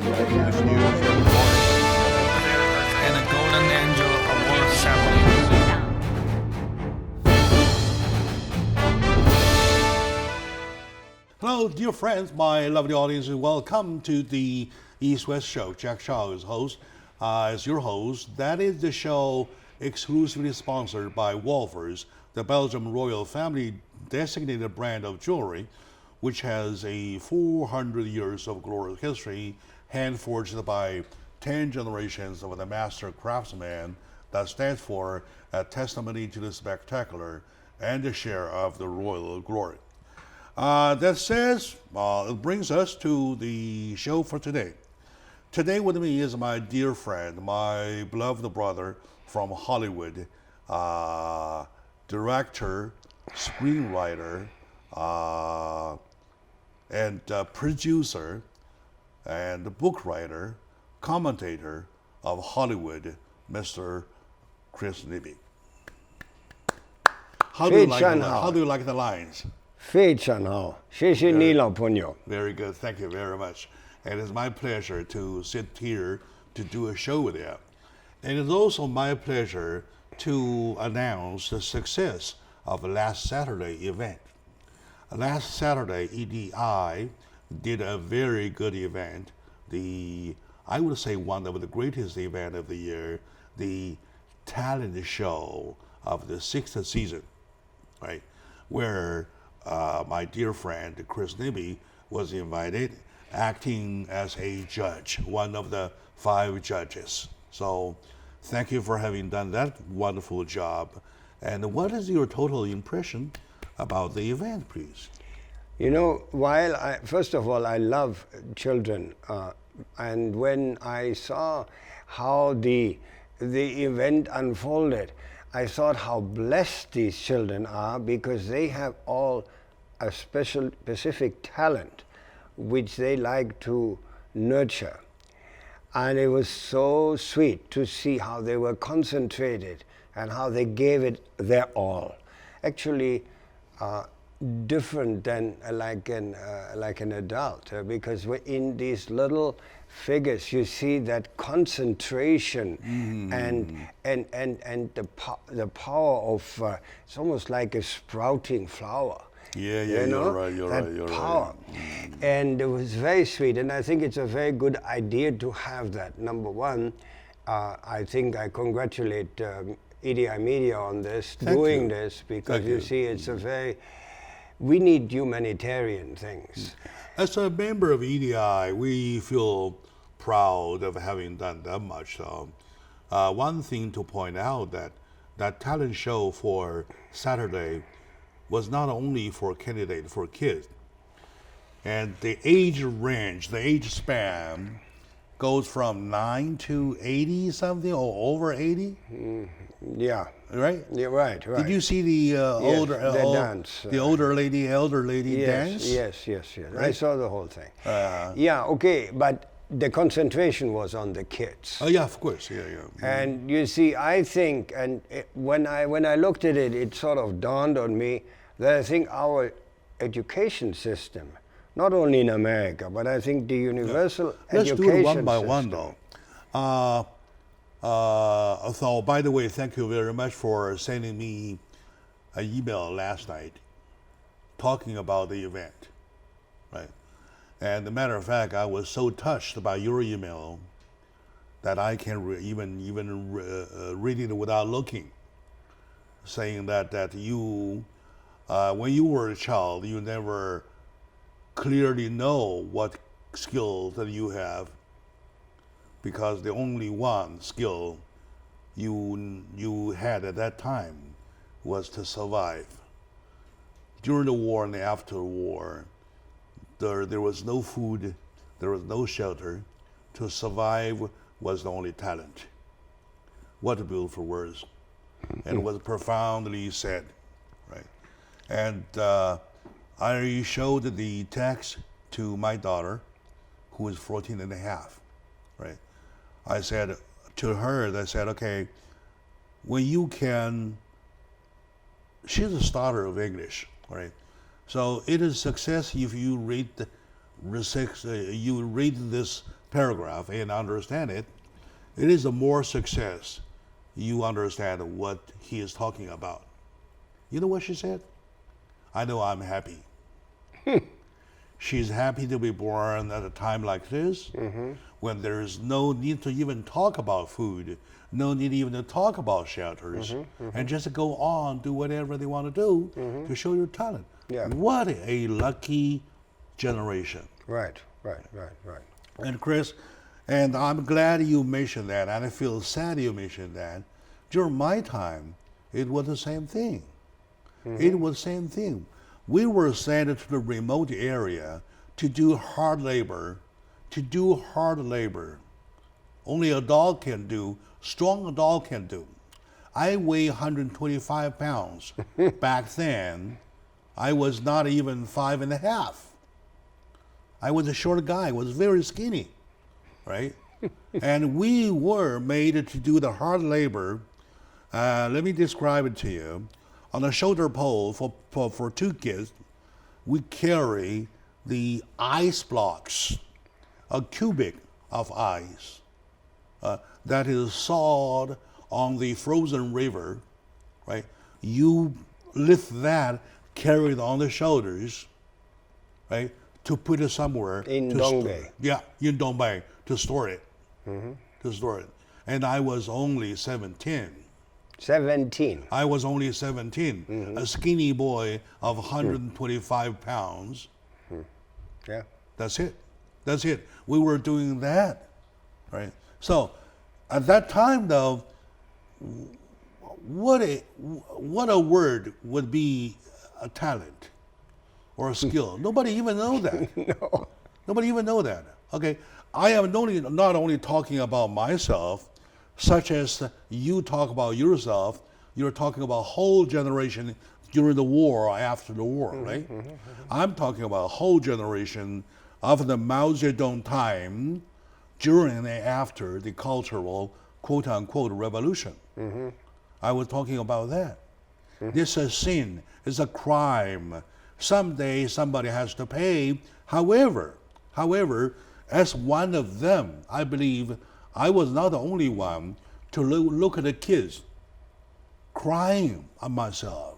Wish you and a Golden Angel Award ceremony. Hello, dear friends, my lovely audience, and welcome to the East West Show. Jack Shaw is host. As your host, that is the show exclusively sponsored by Wolfers, the Belgium royal family designated brand of jewelry, which has a 400 years of glorious history, hand forged by 10 generations of the master craftsman that stands for a testimony to the spectacular and the share of the royal glory. That says, it brings us to the show for today. Today with me is my dear friend, my beloved brother from Hollywood, director, screenwriter, and producer, and book writer, commentator of Hollywood, Mr. Chris Nibby. How do you like the lines? 非常好，谢谢你老朋友。 Very good. Thank you very much. And it's my pleasure to sit here to do a show with you. And it's also my pleasure to announce the success of last Saturday event. Last Saturday, EDI did a very good event. I would say one of the greatest event of the year, the talent show of the 6th season, right? Where my dear friend Chris Nibby was invited, acting as a judge, one of the 5 judges. So thank you for having done that wonderful job. And what is your total impression about the event, please? You know, first of all, I love children. And when I saw how the event unfolded, I thought how blessed these children are because they have all a specific talent which they like to nurture. And it was so sweet to see how they were concentrated and how they gave it their all. Actually, different than like an adult, because in these little figures you see that concentration and the power of it's almost like a sprouting flower. Yeah, you know? You're that right. Power. And it was very sweet, and I think it's a very good idea to have that. Number one, I think I congratulate EDI Media on this, doing this, because you see, it's a very, we need humanitarian things. As a member of EDI, we feel proud of having done that much. So, one thing to point out that talent show for Saturday was not only for candidates, for kids. And the age range, the age span goes from 9 to 80 something or over 80? Yeah. Right? Yeah, right. Did you see the dance? The elder lady dance? Yes. Right? I saw the whole thing. Yeah, okay, but the concentration was on the kids. Oh yeah, of course, yeah. And you see, I think, and when I looked at it, it sort of dawned on me that I think our education system, not only in America, but I think the universal education system. Let's do it one by one, though. So, by the way, thank you very much for sending me an email last night talking about the event, right? And as a matter of fact, I was so touched by your email that I can even read it without looking, saying that you, when you were a child, you never clearly know what skills that you have, because the only one skill you had at that time was to survive. During the war and after the war, there was no food, there was no shelter. To survive was the only talent. What beautiful words. And it was profoundly said, right? And I showed the text to my daughter, who is 14 and a half, right? I said to her, I said, okay, when you can, she's a starter of English, right? So it is success if you read this paragraph and understand it, it is a more success you understand what he is talking about. You know what she said? I know I'm happy. She's happy to be born at a time like this, when there is no need to even talk about food, no need even to talk about shelters, and just go on, do whatever they want to do to show your talent. Yeah. What a lucky generation. Right. And Chris, and I'm glad you mentioned that, and I feel sad you mentioned that. During my time, it was the same thing. It was the same thing. We were sent to the remote area to do hard labor, Only a dog can do, strong adult can do. I weigh 125 pounds. Back then, I was not even 5.5. I was a short guy, I was very skinny, right? And we were made to do the hard labor. Let me describe it to you. On a shoulder pole for 2 kids, we carry the ice blocks, a cubic of ice that is sawed on the frozen river, right? You lift that, carry it on the shoulders, right? To put it somewhere. In Dongbei. In Dongbei, to store it. To store it. And I was only 17. 17. I was only 17, a skinny boy of 125 pounds. Yeah. That's it. We were doing that, right? So, at that time, though, what a word would be a talent or a skill. Nobody even know that. No. Nobody even know that. Okay, I am not only talking about myself, such as you talk about yourself. You're talking about whole generation during the war or after the war, right? I'm talking about a whole generation of the Mao Zedong time during and after the cultural quote-unquote revolution. I was talking about that. This is a sin, it's a crime. Someday somebody has to pay. However, as one of them, I believe I was not the only one to look at the kids crying on myself,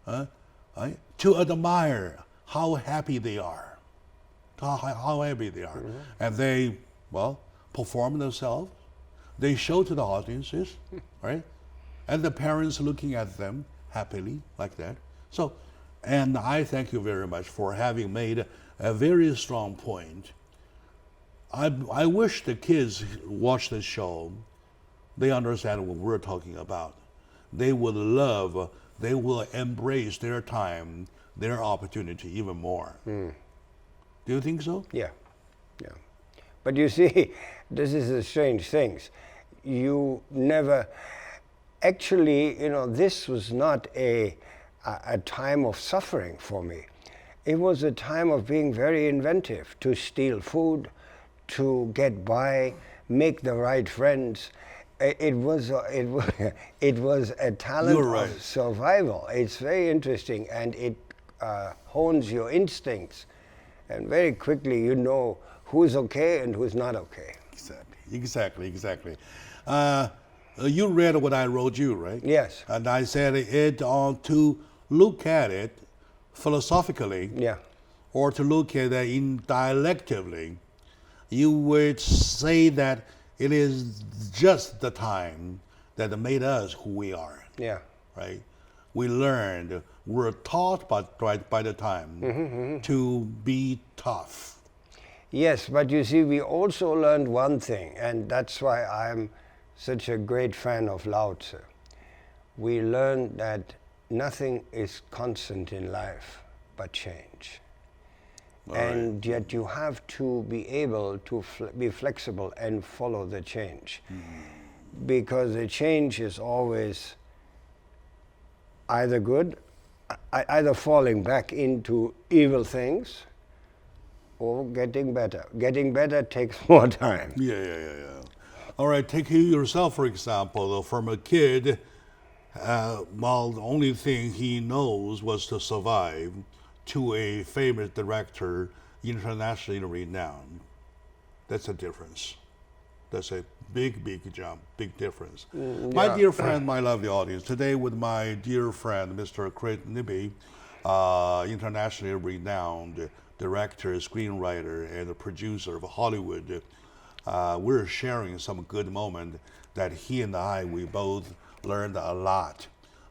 to admire how happy they are, and they, perform themselves. They show to the audiences, right? And the parents looking at them happily like that. So, and I thank you very much for having made a very strong point. I wish the kids watch this show, they understand what we're talking about. They will love, they will embrace their time, their opportunity even more. Do you think so? Yeah. But you see, this is the strange things. You never, actually, this was not a time of suffering for me. It was a time of being very inventive, to steal food, to get by, make the right friends. It was a talent of survival. It's very interesting, and it hones your instincts, and very quickly you know who's okay and who's not okay. Exactly. You read what I wrote you, right? Yes. And I said to look at it philosophically, or to look at it intellectually, you would say that it is just the time that made us who we are. Yeah. Right? We learned, we're taught by the time to be tough. Yes, but you see, we also learned one thing, and that's why I'm such a great fan of Lao Tzu. We learned that nothing is constant in life but change. And yet you have to be able to be flexible and follow the change. Because the change is always either good, either falling back into evil things, or getting better. Getting better takes more time. Yeah. All right, take you yourself, for example. From a kid, the only thing he knows was to survive, to a famous director, internationally renowned, That's a difference. That's a big, big jump, big difference. My dear friend, my lovely audience, today with my dear friend, Mr. Chris Nibby, internationally renowned director, screenwriter, and producer of Hollywood. We're sharing some good moment that he and we both learned a lot.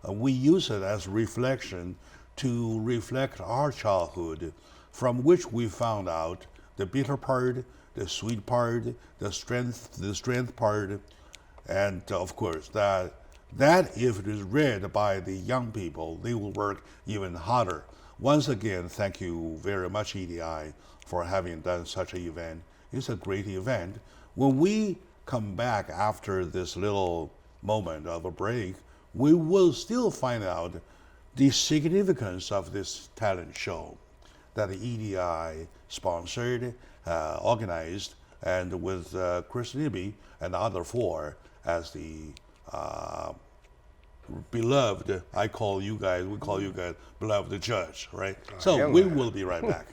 We use it as reflection to reflect our childhood, from which we found out the bitter part, the sweet part, the strength part, and of course that if it is read by the young people, they will work even harder. Once again, thank you very much, EDI, for having done such an event. It's a great event. When we come back after this little moment of a break, we will still find out the significance of this talent show that the EDI sponsored, organized, and with Chris Nibby and the other four as the beloved, we call you guys beloved judge, right? So we will be right back.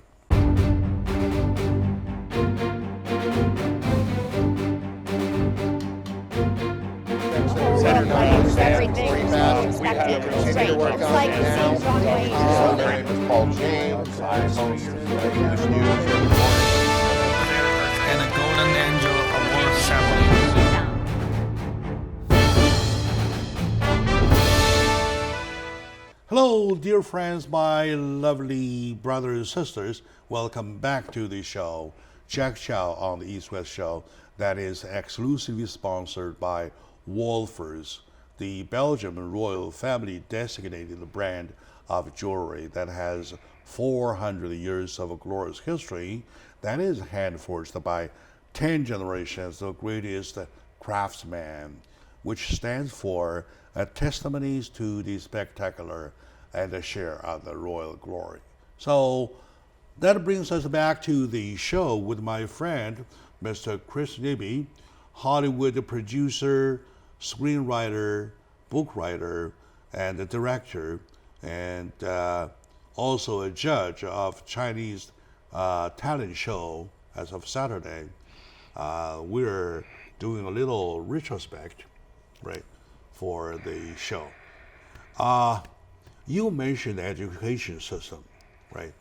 Everything expected straight. It's like the same Broadway. My name is Paul James. I host this news report. And a Golden Angel Award ceremony. Hello, dear friends, my lovely brothers and sisters. Welcome back to the show, Jack Chow on the East West Show, that is exclusively sponsored by Wolfers, the Belgian royal family designated brand of jewelry that has 400 years of glorious history, that is hand-forged by 10 generations of the greatest craftsmen, which stands for testimonies to the spectacular and a share of the royal glory. So that brings us back to the show with my friend, Mr. Chris Nibby, Hollywood producer, screenwriter, book writer, and a director, and also a judge of Chinese talent show as of Saturday. We're doing a little retrospect, right, for the show. You mentioned the education system, right?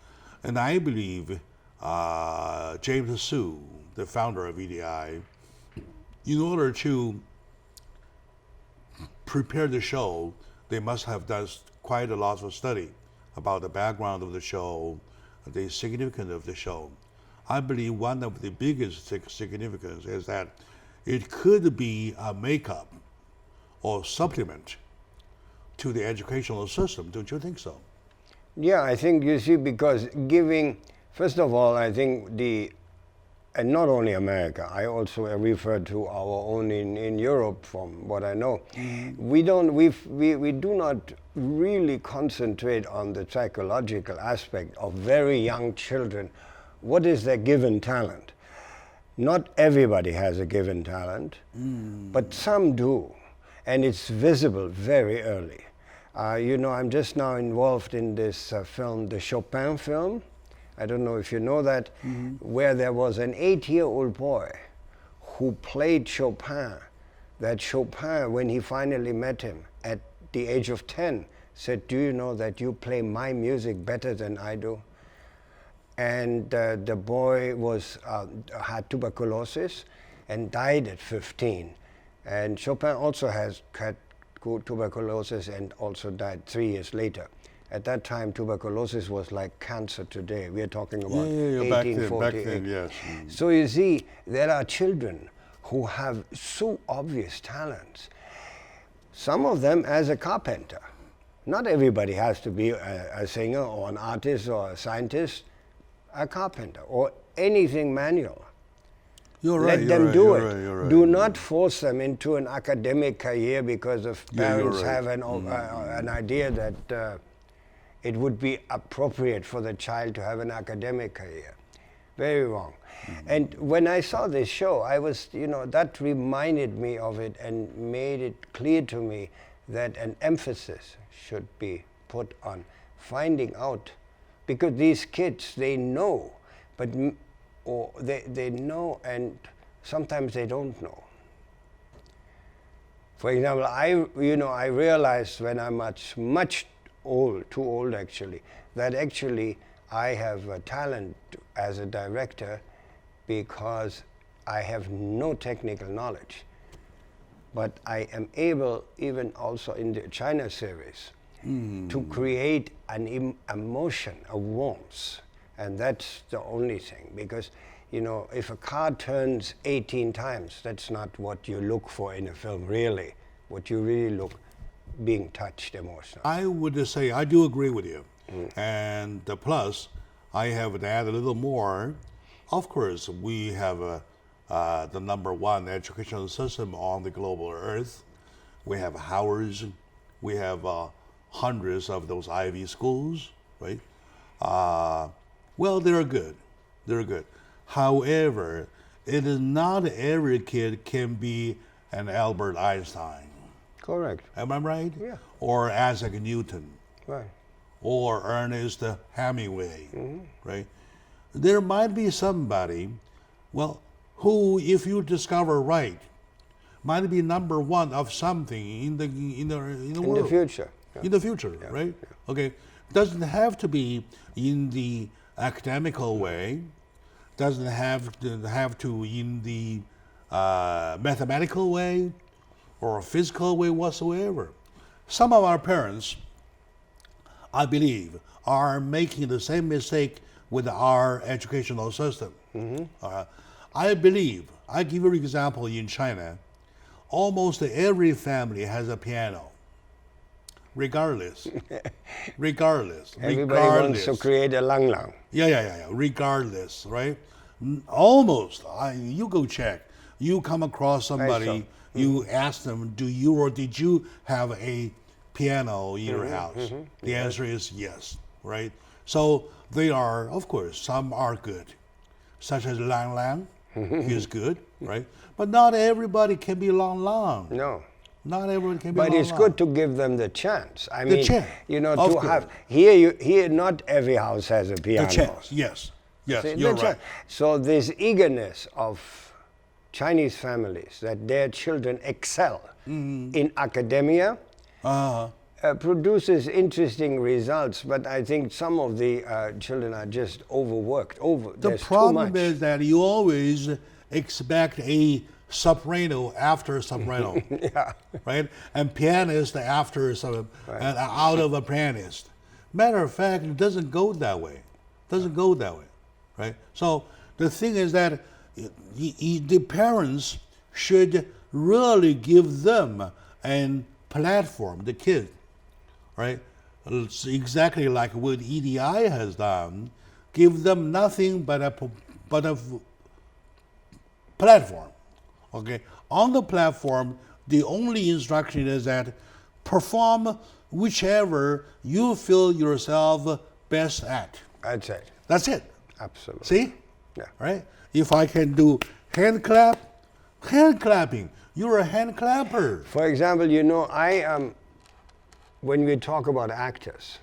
And I believe James Su, the founder of EDI, in order to prepare the show, they must have done quite a lot of study about the background of the show, the significance of the show. I believe one of the biggest significance is that it could be a makeup or supplement to the educational system. Don't you think so? Yeah, I think, you see, because giving, first of all, I think and not only America, I also refer to our own in Europe, from what I know. We do not really concentrate on the psychological aspect of very young children. What is their given talent? Not everybody has a given talent, but some do, and it's visible very early. I'm just now involved in this film, the Chopin film. I don't know if you know that, where there was an 8-year-old boy who played Chopin. That Chopin, when he finally met him at the age of 10, said, "Do you know that you play my music better than I do?" And the boy had tuberculosis and died at 15. And Chopin also had tuberculosis and also died 3 years later. At that time, tuberculosis was like cancer today. We are talking about 1848. Back then, yes. So you see, there are children who have so obvious talents. Some of them as a carpenter. Not everybody has to be a singer or an artist or a scientist. A carpenter or anything manual. You're right. Let them do it. You're right. Do not force them into an academic career because of parents have an idea that it would be appropriate for the child to have an academic career. Very wrong. And when I saw this show, I was, that reminded me of it and made it clear to me that an emphasis should be put on finding out, because these kids, they know, but or they know and sometimes they don't know. For example, I realized when I'm much too old actually, that actually I have a talent as a director because I have no technical knowledge. But I am able, even also in the China series, to create an emotion, a warmth. And that's the only thing. Because, if a car turns 18 times, that's not what you look for in a film, really. What you really look, being touched emotionally. I would say I do agree with you. And plus, I have to add a little more. Of course, we have the #1 educational system on the global earth. We have Howards. We have hundreds of those Ivy schools, right? Well, they're good. They're good. However, it is not every kid can be an Albert Einstein. Correct. Am I right? Yeah. Or Isaac Newton. Right. Or Ernest Hemingway, right? There might be somebody, well, who, if you discover right, might be #1 of something in the world. In the future. Yeah. In the future, right? Yeah. Okay, doesn't have to be in the academical way, doesn't have to in the mathematical way or physical way whatsoever. Some of our parents, I believe, are making the same mistake with our educational system. I believe, I give you an example in China, almost every family has a piano. Regardless. Everybody wants to create a lang lang. Yeah. Regardless, right? Almost. You go check. You come across somebody, you ask them, did you have a piano in your house? The answer is yes, right? So they are, of course, some are good, such as Lang Lang is good, right? But not everybody can be Lang Lang. No. Not everyone can be But Lang it's Lang. good to give them the chance. I mean, chance, of to course. have here not every house has a piano. The chance, yes, See, you're the right. So this eagerness of Chinese families that their children excel in academia produces interesting results, but I think some of the children are just overworked. The There's problem too much. is that you always expect a soprano after soprano, right? And pianist after and out of a pianist. Matter of fact, it doesn't go that way. Right? So the thing is that the parents should really give them a platform, the kid, right? It's exactly like what EDI has done. Give them nothing but a platform. Okay, on the platform, the only instruction is that perform whichever you feel yourself best at. That's it. That's it. Absolutely. See? Yeah. Right? If I can do hand clapping, you're a hand clapper. For example, I am, when we talk about actors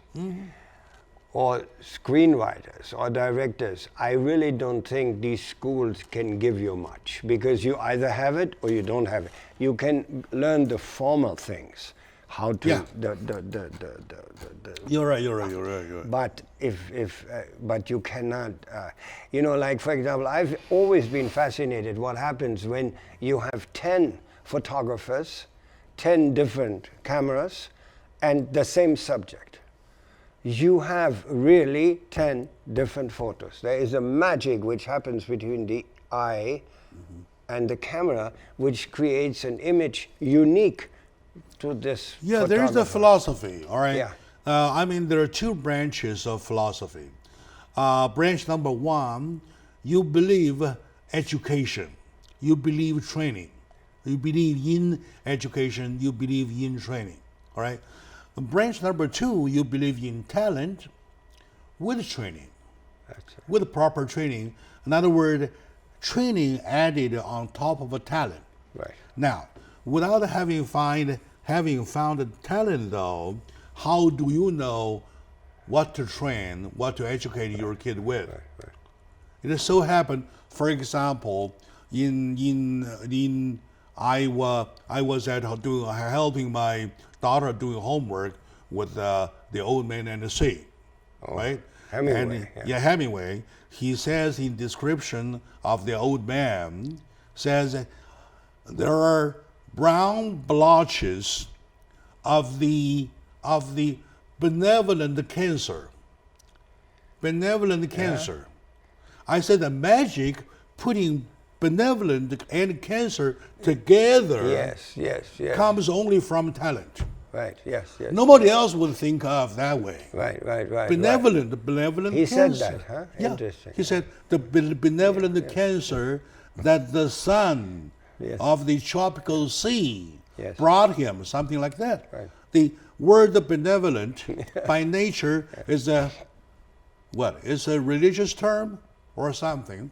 or screenwriters or directors, I really don't think these schools can give you much because you either have it or you don't have it. You can learn the formal things, how to You're right. But but you cannot, like for example, I've always been fascinated what happens when you have 10 photographers, 10 different cameras, and the same subject. You have really 10 different photos. There is a magic which happens between the eye and the camera, which creates an image unique to this. Yeah, there's the philosophy, all right? Yeah. I mean, there are two branches of philosophy. Branch #1, you believe education. You believe training. You believe in education. You believe in training, all right? Branch #2, you believe in talent with training. That's it. With proper training. In other words, training added on top of a talent. Right. Now, without having found a talent though, how do you know what to train, what to educate your kid with? Right. It just so happened, for example, I was helping my daughter doing homework with The Old Man and the Sea, right? Hemingway, And, yeah. Hemingway. He says in description of the old man, says there are brown blotches of the benevolent cancer. Benevolent cancer. I said the magic putting benevolent and cancer together Yes. comes only from talent. Right, yes. Nobody else would think of that way. Right. Benevolent He cancer. said that, huh? Yeah. Interesting. He said the benevolent cancer that the sun Yes. of the tropical sea Yes. brought him, something like that. Right. The word benevolent by nature is a religious term or something.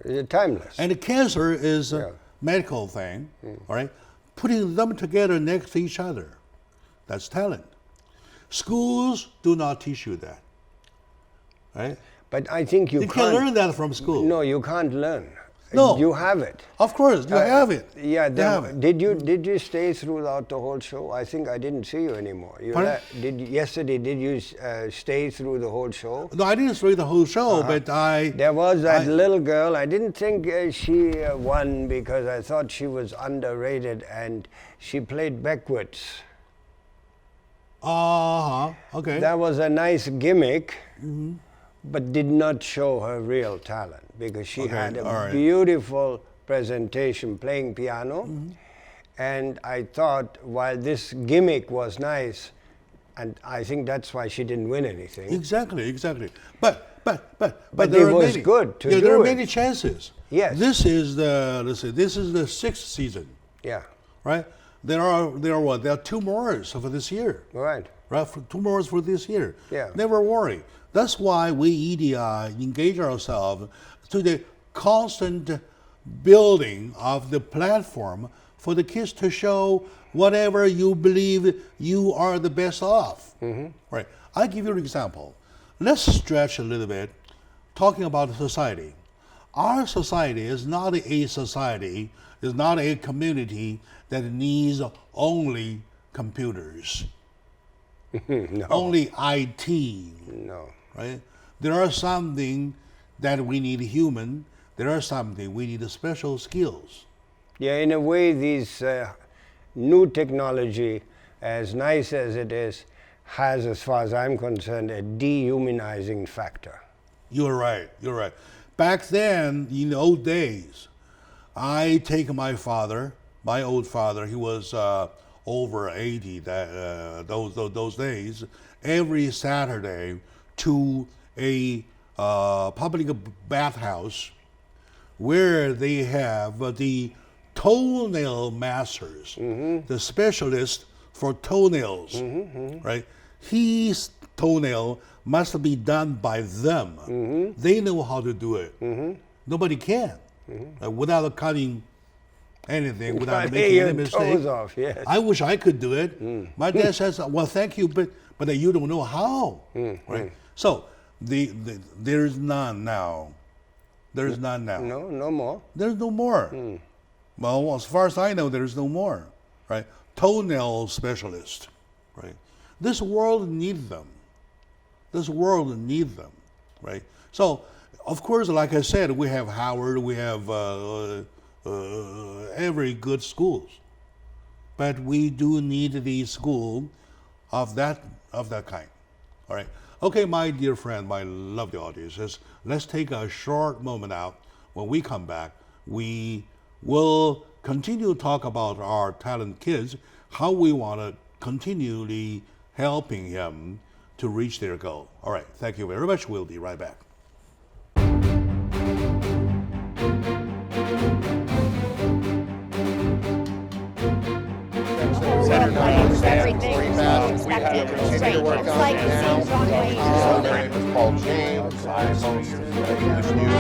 It's timeless. And cancer is a Yeah. medical thing, all right? Putting them together next to each other, that's talent. Schools do not teach you that, right? But I think you You can't can't learn that from school. No, you can't learn. No. You have it. Of course, you have it. Yeah. You have it. Did you stay throughout the whole show? I think I didn't see you anymore. Pardon? Yesterday? Did you stay through the whole show? No, I didn't read the whole show, but There was that little girl. I didn't think she won because I thought she was underrated, and she played backwards. Okay. That was a nice gimmick, but did not show her real talent because she Okay, had all a right. beautiful presentation playing piano. And I thought, while this gimmick was nice, and I think that's why she didn't win anything. Exactly. But But there it are was many, good to there do are it. many chances. Yes. This is the sixth season, Yeah, right? There are two more for this year. right. Right, for 2 more for this year. Yeah. Never worry. That's why we EDI engage ourselves to the constant building of the platform for the kids to show whatever you believe you are the best of. Right. I'll give you an example. Let's stretch a little bit, talking about society. Our society is not a society, is not a community that needs only computers. Only IT, No. right? There are something that we need human. There are something we need special skills. Yeah, in a way, these new technology, as nice as it is, has, as far as I'm concerned, a dehumanizing factor. You're right. You're right. Back then, in the old days, I take my father, my old father. He was over 80 those days. Every Saturday to a public bathhouse where they have the toenail masters, the specialist for toenails, right? His toenail must be done by them. They know how to do it. Nobody can without cutting anything, without Cutting making your any mistake. toes off, yes. I wish I could do it. My dad says, "Well, thank you, but you don't know how." Right? So there's none now. There's none now. No, no more. There's no more. Well, as far as I know, there's no more. Right? Toenail specialist. Right? This world needs them. This world needs them. Right? So, of course, like I said, we have Howard, we have every good schools, but we do need the school of that kind. All right. Okay, my dear friend, my lovely audiences, let's take a short moment out. When we come back, we will continue to talk about our talent kids, how we want to continually helping them to reach their goal. All right. Thank you very much. We'll be right back. Everything. We have continued to work It's on like it now. seeing John Wayne. My name is Paul James. I host this news.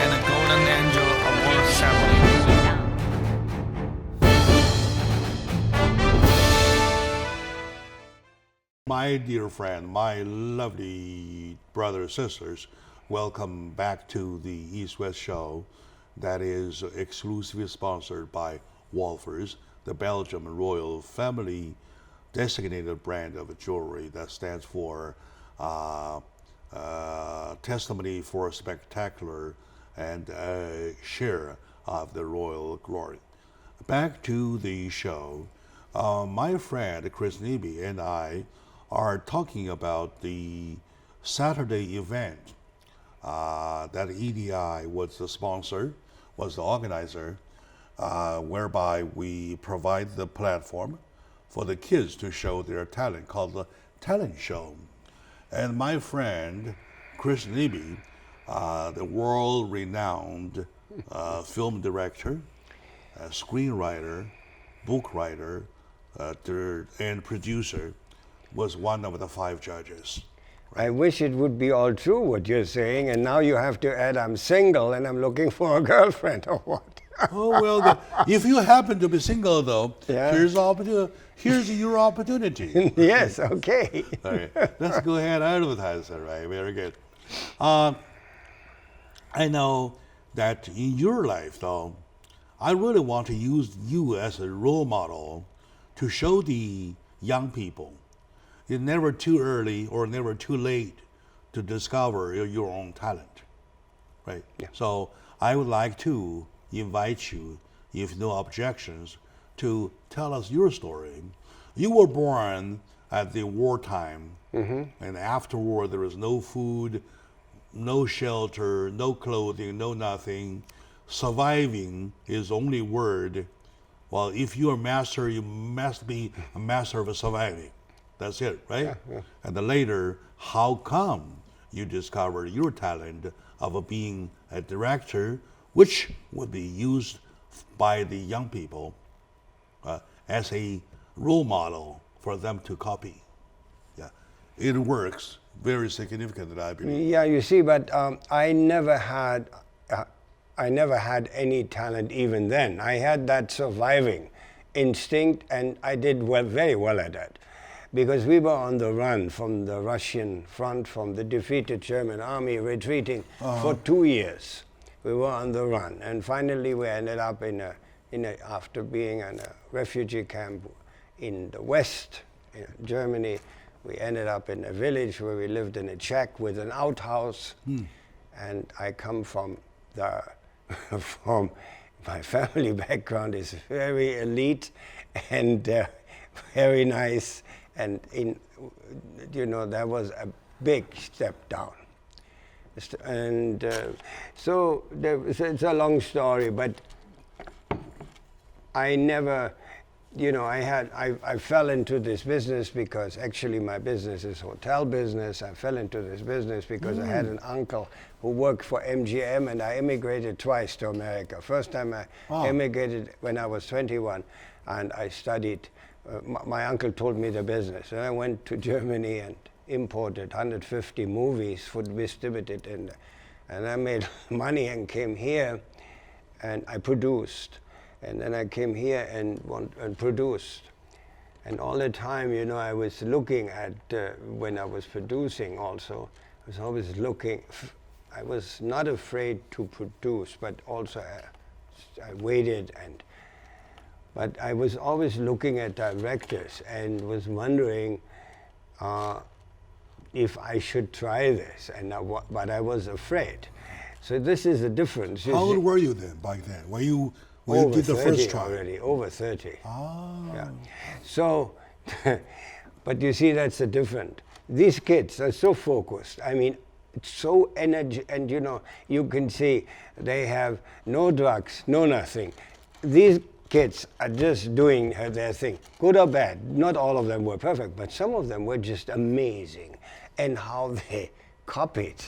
And a golden angel award ceremony. My dear friend, my lovely brothers and sisters, welcome back to the East West Show that is exclusively sponsored by Wolfers, the Belgium royal family designated brand of jewelry that stands for testimony for spectacular and share of the royal glory. Back to the show. My friend Chris Neby and I are talking about the Saturday event that EDI was the sponsor, was the organizer, whereby we provide the platform for the kids to show their talent, called the talent show. And my friend Chris Neby, the world-renowned film director, screenwriter, book writer, and producer, was one of the 5 judges. I wish it would be all true what you're saying, and now you have to add I'm single and I'm looking for a girlfriend or what? Oh, well, if you happen to be single, though, Yeah. here's your opportunity. Yes, okay. All right. Let's go ahead and advertise it, right? Very good. I know that in your life, though, I really want to use you as a role model to show the young people it's never too early or never too late to discover your own talent, right? Yeah. So I would like to invite you, if no objections, to tell us your story. You were born at the wartime, and afterward there was no food, no shelter, no clothing, no nothing. Surviving is only word. Well, if you're a master, you must be a master of surviving. That's it, right? Yeah. And then later, how come you discovered your talent of being a director, which would be used by the young people as a role model for them to copy? Yeah, it works very significantly, I believe. Yeah, you see, but I never had any talent even then. I had that surviving instinct, and I did very well at that. Because we were on the run from the Russian front, from the defeated German army, retreating for 2 years. We were on the run, and finally we ended up after being in a refugee camp in the west, in Germany. We ended up in a village where we lived in a shack with an outhouse, and I come from from my family background is very elite and very nice. And that was a big step down. And so it's a long story, but I never, I fell into this business because actually my business is hotel business. I fell into this business because I had an uncle who worked for MGM, and I immigrated twice to America. First time I immigrated when I was 21, and I studied. My uncle told me the business, and I went to Germany and imported 150 movies for distributed, and I made money and came here, and I produced, and then I came here and produced, and all the time, I was looking at when I was producing. Also, I was always looking. I was not afraid to produce, but also I waited But I was always looking at directors and was wondering if I should try this, but I was afraid. So this is the difference. How old were you then, back then, when you did the first try? Already, over 30. Ah. Yeah. So, but you see, that's the difference. These kids are so focused. I mean, it's so energy, and you can see they have no drugs, no nothing. These kids are just doing their thing, good or bad. Not all of them were perfect, but some of them were just amazing. And how they copied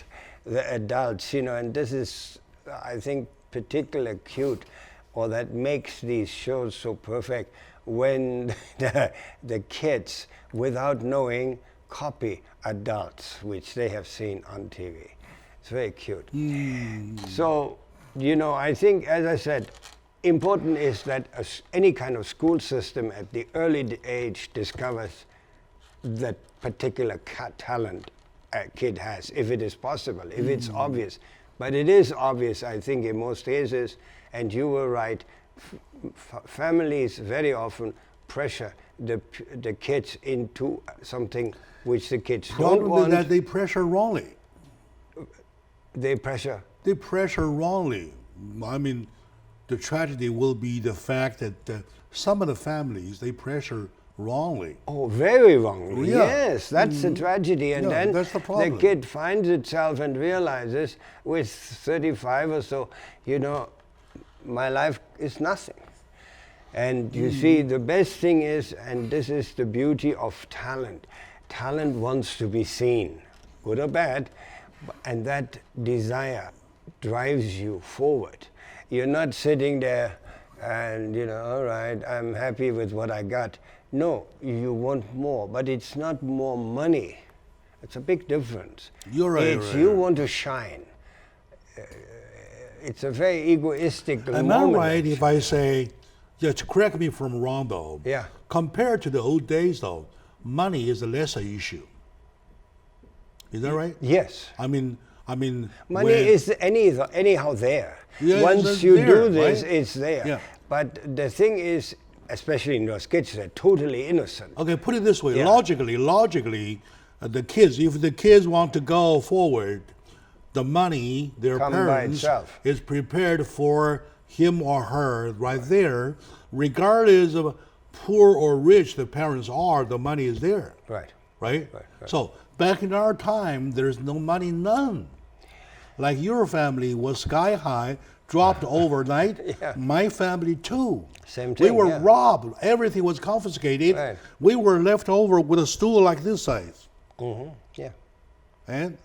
the adults, and this is, I think, particularly cute, or that makes these shows so perfect, when the kids, without knowing, copy adults, which they have seen on TV. It's very cute. So, I think, as I said, important is that any kind of school system at the early age discovers that particular talent a kid has, if it is possible, if it's obvious. But it is obvious, I think, in most cases, and you were right, families very often pressure the kids into something which the kids don't Probably want. that they pressure wrongly. They pressure. They pressure wrongly. I mean, the tragedy will be the fact that some of the families, they pressure wrongly. Oh, very wrongly. Yeah. Yes, that's the tragedy. And Yeah, then that's the problem. kid finds itself and realizes with 35 or so, you know, my life is nothing. And you see, the best thing is, and this is the beauty of talent, talent wants to be seen, good or bad, and that desire drives you forward. You're not sitting there and, you know, all right, I'm happy with what I got. No, you want more, but it's not more money. It's a big difference. You're right. It's you want to shine. It's a very egoistic Am I moment. right if I say, just correct me if I'm wrong though, Yeah. compared to the old days though, money is a lesser issue. Is that right? Yes. I mean, Money when- is anyhow there. Yeah, Once it's you there, do this, right? it's there. Yeah. But the thing is, especially in those kids, they're totally innocent. Okay, put it this way. Yeah. Logically, the kids, if the kids want to go forward, the money, their Come by parents, itself. is prepared for him or her right there, regardless of poor or rich the parents are, the money is there, Right. right? Right. So back in our time, there's no money, none. Like your family was sky high, dropped overnight. Yeah. My family too. Same We thing, were yeah. robbed. Everything was confiscated. Right. We were left over with a stool like this size. Yeah. And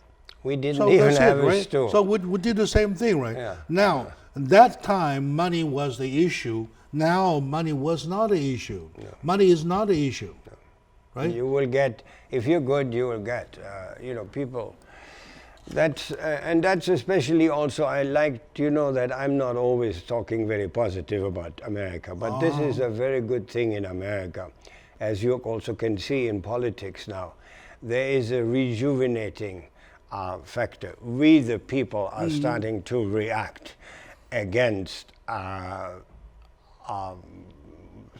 We didn't so even that's have it, a right? stool. So we did the same thing, right? Yeah. Now, that time, money was the issue. Now, money was not an issue. Money is not an issue, right? You will get, if you're good, you will get, you know, people. That's, and that's especially also, I like, you know, that I'm not always talking very positive about America, but this is a very good thing in America. As you also can see in politics now, there is a rejuvenating factor. We, the people, are starting to react against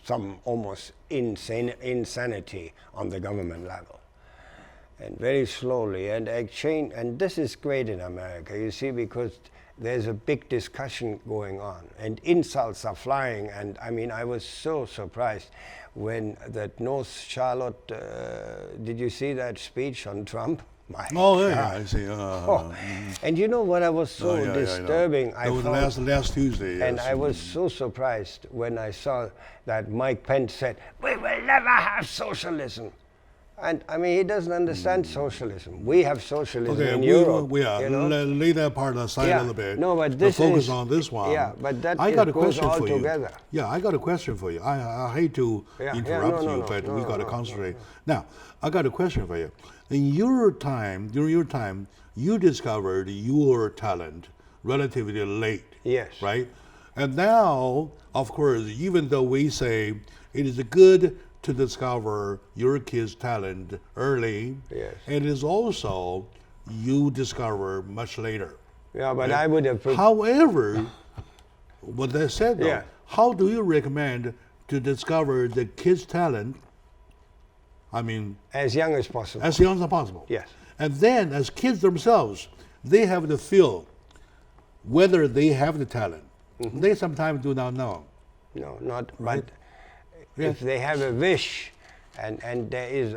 some almost insanity on the government level. And very slowly, and exchange, and this is great in America, you see, because there's a big discussion going on, and insults are flying, and I mean, I was so surprised when that North Charlotte, did you see that speech on Trump? My Oh, yeah, God. I see. Oh, and you know what I was so yeah, I know. disturbing? That was found- last Tuesday. Yes. and I was so surprised when I saw that Mike Pence said, "We will never have socialism." And I mean, he doesn't understand socialism. We have socialism Okay, in we Europe. you know? Lay that part aside Yeah. a little bit. No, but this focus is- on this one. yeah, but that I is- got a goes question all for you. together. Yeah, I got a question for you. I hate to Yeah, interrupt no, you, no, but no, we no, got to no, concentrate. Now, I got a question for you. During your time, you discovered your talent relatively late. Yes. Right? And now, of course, even though we say it is good to discover your kid's talent early, Yes. it is also you discover much later. Yeah, but I would have. However, what I said though, Yeah. how do you recommend to discover the kid's talent? I mean, as young as possible. as young as possible. Yes. And then, as kids themselves, they have to feel whether they have the talent. They sometimes do not know. No, not. Right. But Yeah. if they have a wish, and there is,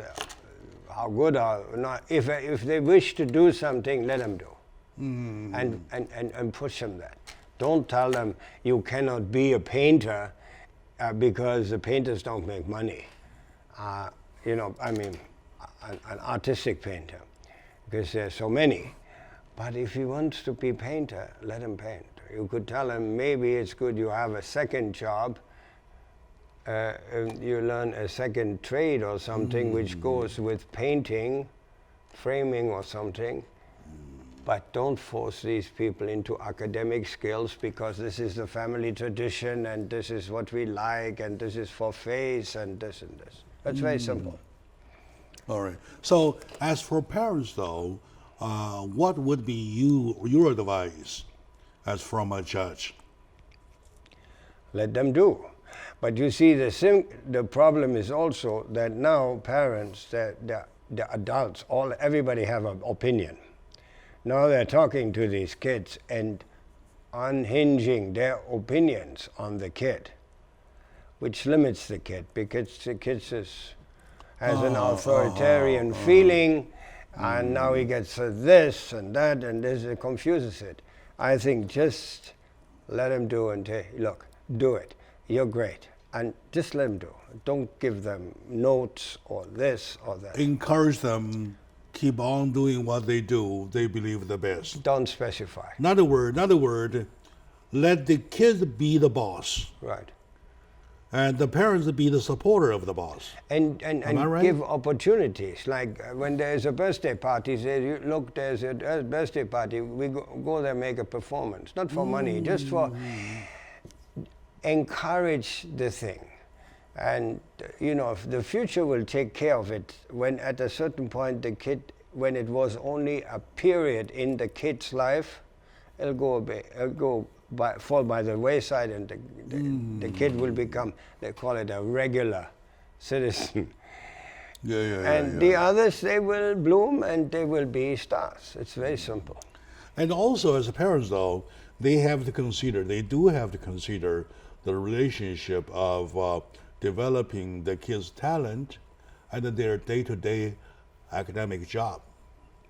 how good or not. If they wish to do something, let them do, and push them that. Don't tell them you cannot be a painter because the painters don't make money. You know, I mean, an artistic painter, because there are so many. But if he wants to be a painter, let him paint. You could tell him maybe it's good you have a second job. You learn a second trade or something which goes with painting, framing or something. But don't force these people into academic skills because this is the family tradition and this is what we like and this is for face and this and this. That's very simple. All right. So, as for parents, though, what would be your advice as from a judge? Let them do. But you see, the problem is also that now parents, the adults, everybody have an opinion. Now they're talking to these kids and unhinging their opinions on the kid, which limits the kid because the kid has an authoritarian feeling, and now he gets this and that, and this, it confuses it. I think just let him do and say, look, do it. You're great. And just let them do. Don't give them notes or this or that. Encourage them, keep on doing what they do. They believe the best. Don't specify. Another word, let the kid be the boss. Right. And the parents be the supporter of the boss. And Am I right? give opportunities. Like when there's a birthday party, say, look, there's a birthday party. We go there, make a performance. Not for money, just for... Encourage the thing, and the future will take care of it. When at a certain point the kid, when it was only a period in the kid's life, it'll fall by the wayside, and the kid will become, they call it a regular citizen. And the others, they will bloom and they will be stars. It's very simple. And also, as parents, though, they do have to consider the relationship of developing the kids' talent and their day-to-day academic job.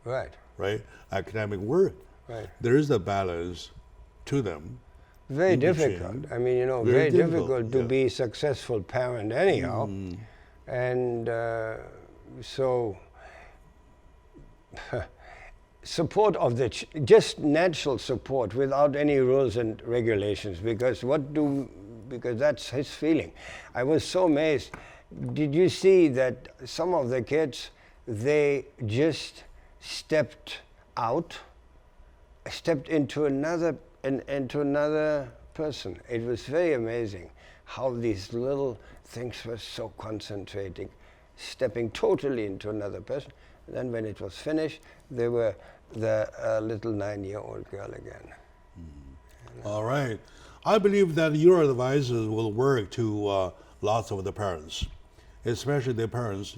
Right. Right? Academic work. Right. There is a balance to them. Very difficult. I mean, very difficult to be a successful parent anyhow. And so support of just natural support without any rules and regulations, because that's his feeling. I was so amazed. Did you see that some of the kids, they just stepped into another person? It was very amazing how these little things were so concentrating, stepping totally into another person. And then when it was finished, they were the little 9-year-old girl again. All right. I believe that your advices will work to lots of the parents, especially the parents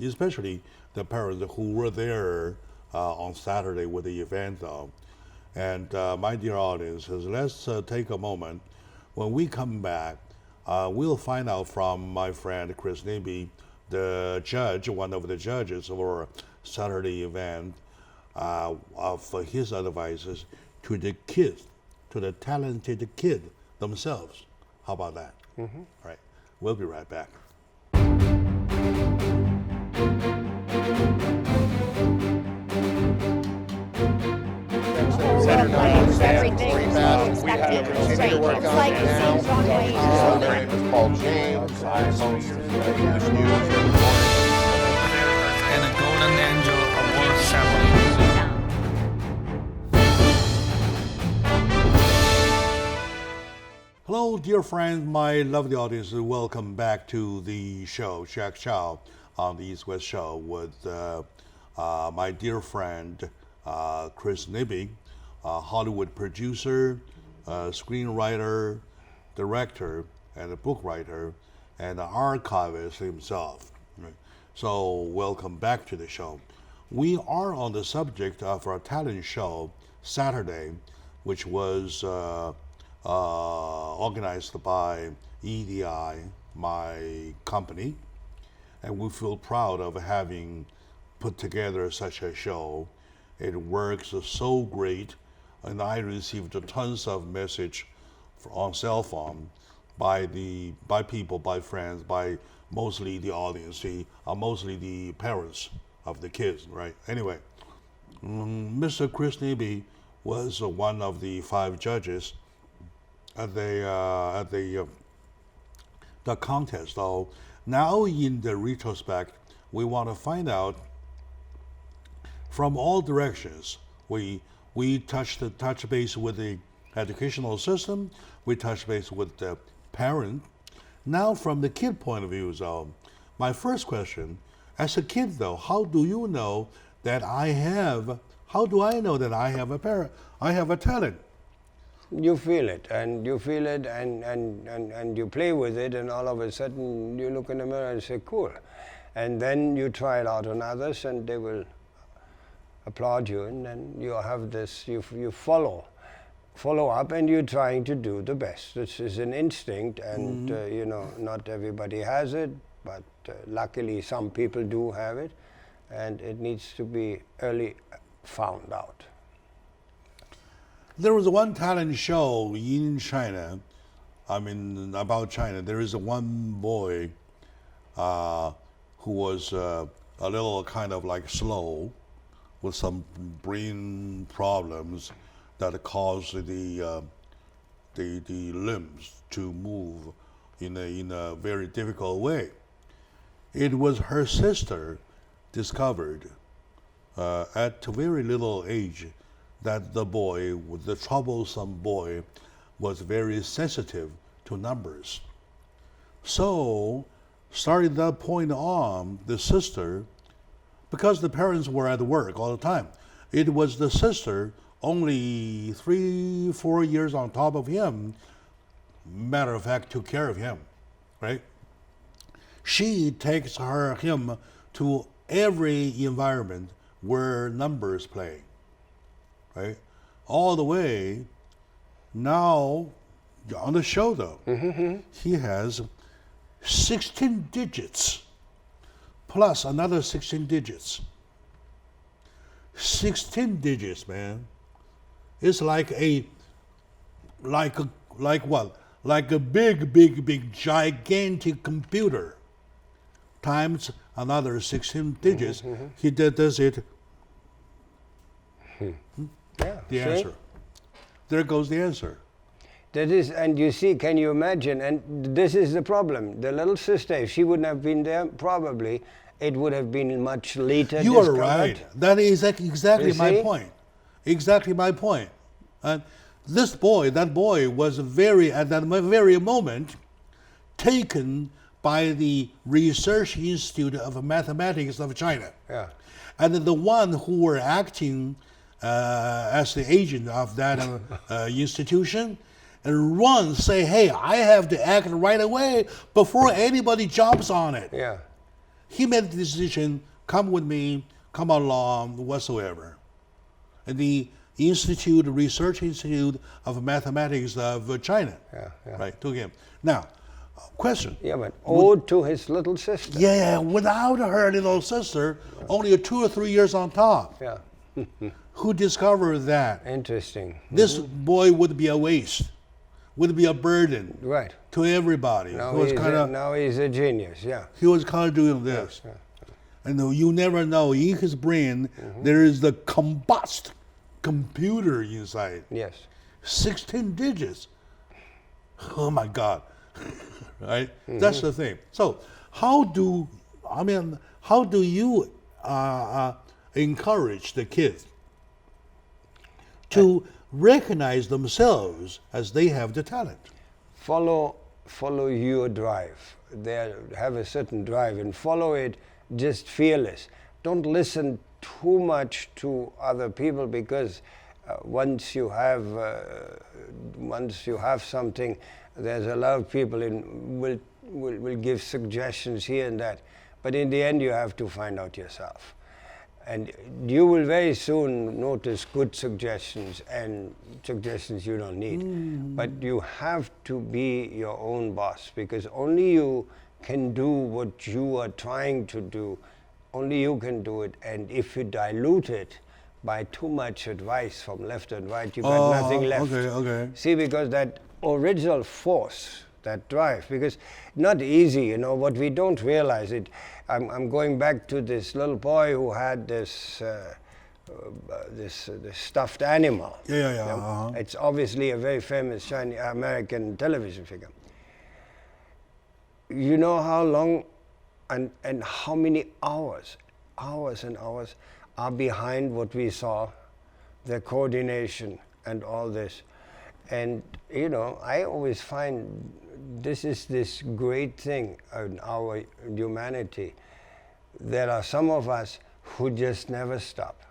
who were there on Saturday with the event. And my dear audiences, let's take a moment. When we come back, we'll find out from my friend Chris Nibby, the judge, one of the judges for Saturday event, of his advices to the kids, to the talented kid themselves. How about that? All right, we'll be right back. Everything we have continue to work on it now. My name is Paul James. I host this news every morning. And a Golden Angel Award ceremony. Hello, dear friends, my lovely audience. Welcome back to the show, Jack Chow, on the East West Show with my dear friend Chris Nibby, Hollywood producer, screenwriter, director, and a book writer, and an archivist himself. Right. So welcome back to the show. We are on the subject of our talent show Saturday, which was organized by EDI, my company, and we feel proud of having put together such a show. It works so great, and I received tons of message on cell phone by people, by friends, by mostly the audience, mostly the parents of the kids, right? Anyway, Mr. Chris Nibby was one of the 5 judges at the contest. So now in the retrospect, we want to find out from all directions. We touch base with the educational system. We touch base with the parent. Now from the kid point of view, so my first question, As a kid, though, how do you know that how do I know that I have a talent? You feel it, and you play with it, and all of a sudden you look in the mirror and say, cool. And then you try it out on others, and they will applaud you, and then you have this, you follow up, and you're trying to do the best. This is an instinct, and not everybody has it, but luckily some people do have it, and it needs to be early found out. There was one talent show in China, about China. There is one boy who was a little kind of like slow, with some brain problems that caused the limbs to move in a very difficult way. It was her sister discovered at a very little age that the troublesome boy, was very sensitive to numbers. So, starting that point on, the sister, because the parents were at work all the time, it was the sister, only 3-4 years on top of him, matter of fact, took care of him, right? She takes him to every environment where numbers play, right? All the way. Now, on the show though, he has 16 digits plus another 16 digits. 16 digits, man. It's like a big, gigantic computer times another 16 digits. He does it. Yeah, The see? answer. There goes the answer. That is, and you see, can you imagine? And this is the problem. The little sister, if she wouldn't have been there, probably it would have been much later. You are discovered. right. That is exactly You my see? point. Exactly my point. And that boy was at that very moment taken by the Research Institute of Mathematics of China. Yeah. And the one who were acting as the agent of that institution, and say, hey, I have to act right away before anybody jumps on it. Yeah. He made the decision, come with me, come along, whatsoever. And the Research Institute of Mathematics of China, Yeah. right, took him. Now, question. Yeah, but owed to his little sister. Yeah, without her little sister, only 2 or 3 years on top. Yeah. Who discovered that? Interesting. This boy would be a waste, would be a burden Right. to everybody. Now, He he's a genius, yeah. was kind of doing this. And you never know, in his brain, there is the computer inside. Yes. 16 digits. Oh my God. Right? That's the thing. So how do you encourage the kids to recognize themselves as they have the talent? Follow your drive. They have a certain drive and follow it just fearless. Don't listen too much to other people, because once you have something, there's a lot of people will give suggestions here and that, but in the end you have to find out yourself. And you will very soon notice good suggestions and suggestions you don't need. But you have to be your own boss, because only you can do what you are trying to do. Only you can do it. And if you dilute it by too much advice from left and right, you got nothing left. Okay. See, because that original force, that drive, because not easy, what we don't realize it. I'm going back to this little boy who had this stuffed animal. Yeah. It's obviously a very famous Chinese American television figure. You know how long and how many hours and hours are behind what we saw, the coordination and all this. And I always find this is this great thing in our humanity. there are some of us who just never stop.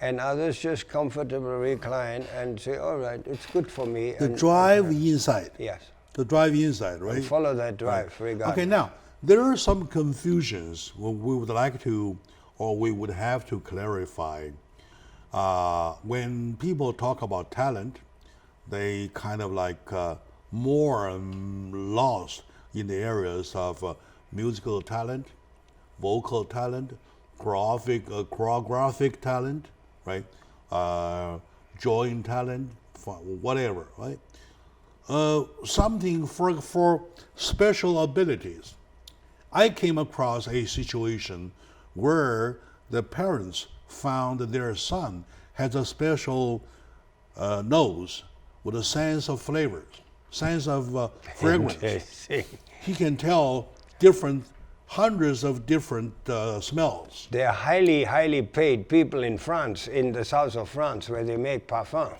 And others just comfortably recline and say, all right, it's good for me. The and drive inside. Yes. The drive inside, right? And follow that drive, regardless. Okay, now, there are some confusions we would like to, or we would have to clarify. When people talk about talent, they kind of like more lost in the areas of musical talent, vocal talent, choreographic talent, right? Drawing talent, whatever, right? Something for special abilities. I came across a situation where the parents found that their son has a special nose with a sense of flavors, sense of fragrance. Interesting. He can tell hundreds of different smells. They are highly, highly paid people in France, in the south of France, where they make parfum.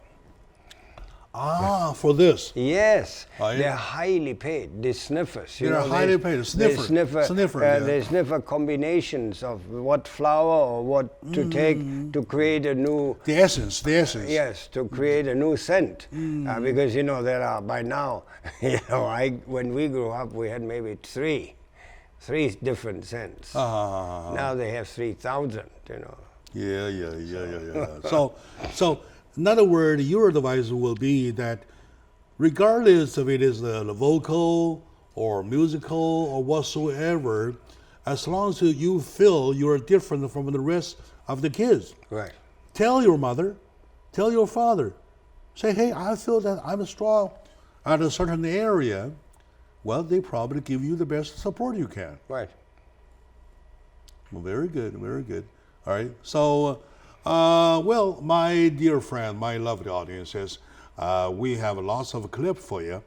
Ah, for this. Yes, Oh, yeah. they're highly paid. The sniffers. They're highly paid. Sniffer, yeah. They sniffer combinations of what flower or what to take to create a new. The essence. Yes, to create a new scent. Because there are by now. When we grew up, we had maybe three different scents. Now they have 3,000. Yeah. So. In other words, your advice will be that regardless if it is the vocal or musical or whatsoever, as long as you feel you're different from the rest of the kids, Right. tell your mother, tell your father, say, hey, I feel that I'm strong at a certain area. Well, they probably give you the best support you can. Right. Well, very good. All right. So, well, my dear friend, my lovely audiences, we have lots of clips for you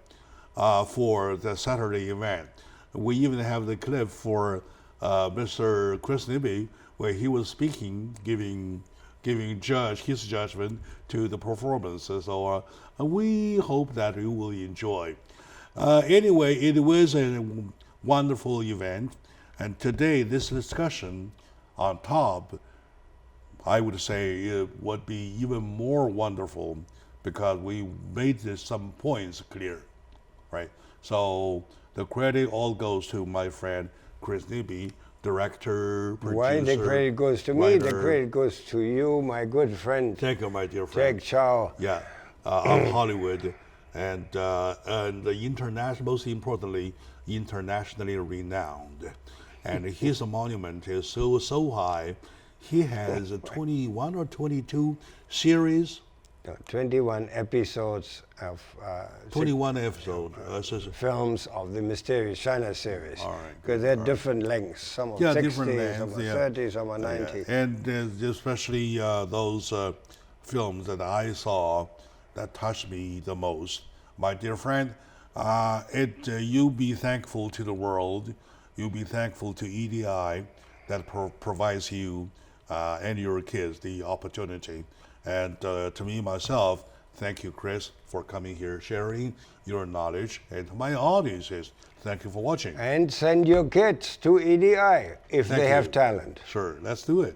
for the Saturday event. We even have the clip for Mr. Chris Nibby, where he was speaking, giving his judgment to the performances. So we hope that you will enjoy. Anyway, it was a wonderful event, and today this discussion on top, I would say it would be even more wonderful because we made some points clear, right? So the credit all goes to my friend Chris Nibby, director, producer. Why the credit goes to me? The writer. credit goes to you, my good friend. Thank you, my dear friend. Jack Chow. Yeah, of Hollywood, and the most importantly, internationally renowned. And his monument is so high. He has 21 or 22 series. 21 episodes of 21 episodes. films of the Mysterious China series. All right, Because they're different lengths. Some are 60, different lengths, some are yeah. 30, some are 90. And especially those films that I saw that touched me the most. My dear friend, you be thankful to the world. You be thankful to EDI that provides you and your kids the opportunity. And to me, myself, thank you, Chris, for coming here, sharing your knowledge. And to my audiences, thank you for watching. And send your kids to EDI if they have talent. Sure, let's do it.